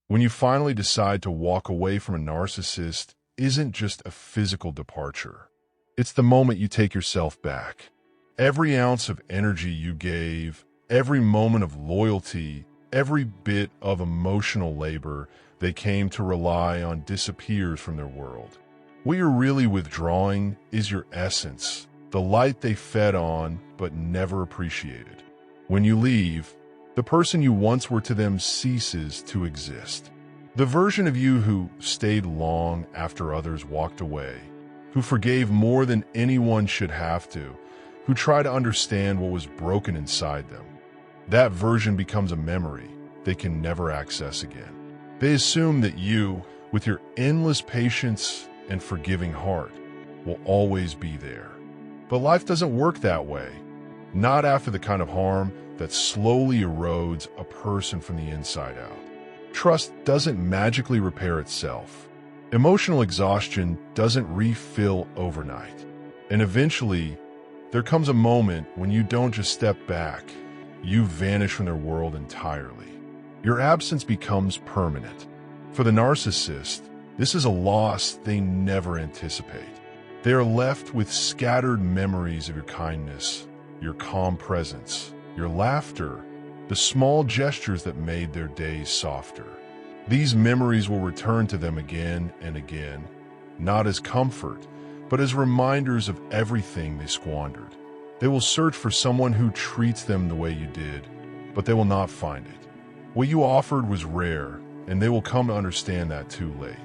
When you finally decide to walk away from a narcissist isn't just a physical departure. It's the moment you take yourself back. Every ounce of energy you gave, every moment of loyalty, every bit of emotional labor they came to rely on disappears from their world. What you're really withdrawing is your essence, the light they fed on but never appreciated. When you leave, the person you once were to them ceases to exist. The version of you who stayed long after others walked away, who forgave more than anyone should have to, who tried to understand what was broken inside them, that version becomes a memory they can never access again. They assume that you, with your endless patience and forgiving heart, will always be there. But life doesn't work that way. Not after the kind of harm that slowly erodes a person from the inside out. Trust doesn't magically repair itself. Emotional exhaustion doesn't refill overnight. And eventually, there comes a moment when you don't just step back, you vanish from their world entirely. Your absence becomes permanent. For the narcissist, this is a loss they never anticipate. They are left with scattered memories of your kindness, your calm presence, your laughter, the small gestures that made their days softer. These memories will return to them again and again, not as comfort, but as reminders of everything they squandered. They will search for someone who treats them the way you did, but they will not find it. What you offered was rare, and they will come to understand that too late.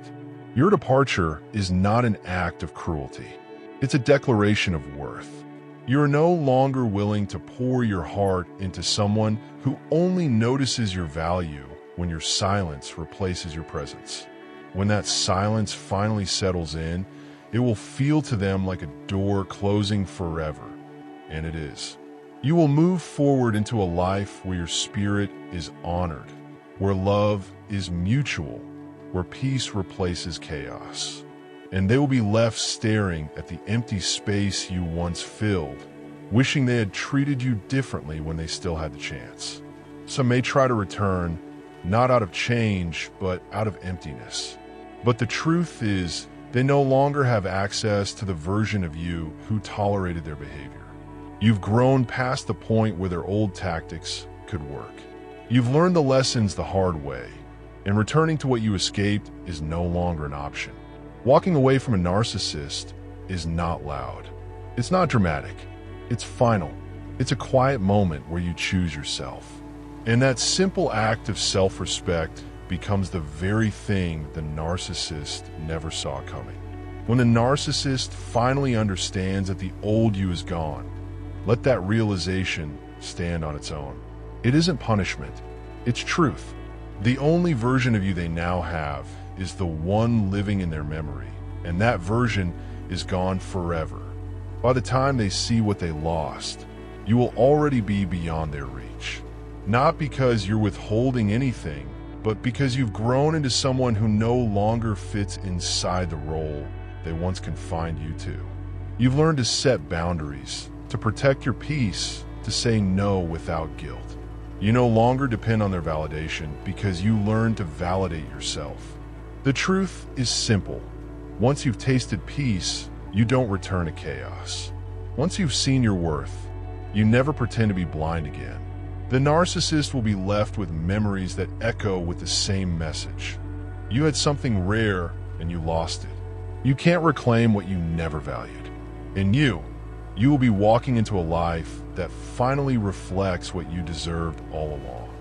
Your departure is not an act of cruelty. It's a declaration of worth. You are no longer willing to pour your heart into someone who only notices your value when your silence replaces your presence. When that silence finally settles in, it will feel to them like a door closing forever, and it is. You will move forward into a life where your spirit is honored, where love is mutual, where peace replaces chaos. And they will be left staring at the empty space you once filled, wishing they had treated you differently when they still had the chance. Some may try to return, not out of change, but out of emptiness. But the truth is, they no longer have access to the version of you who tolerated their behavior. You've grown past the point where their old tactics could work. You've learned the lessons the hard way, and returning to what you escaped is no longer an option. Walking away from a narcissist is not loud. It's not dramatic. It's final. It's a quiet moment where you choose yourself. And that simple act of self-respect becomes the very thing the narcissist never saw coming. When the narcissist finally understands that the old you is gone, let that realization stand on its own. It isn't punishment. It's truth. The only version of you they now have is the one living in their memory, and that version is gone forever. By the time they see what they lost, you will already be beyond their reach. Not because you're withholding anything, but because you've grown into someone who no longer fits inside the role they once confined you to. You've learned to set boundaries, to protect your peace, to say no without guilt. You no longer depend on their validation because you learn to validate yourself. The truth is simple. Once you've tasted peace, you don't return to chaos. Once you've seen your worth, you never pretend to be blind again. The narcissist will be left with memories that echo with the same message. You had something rare and you lost it. You can't reclaim what you never valued. And you will be walking into a life that finally reflects what you deserved all along.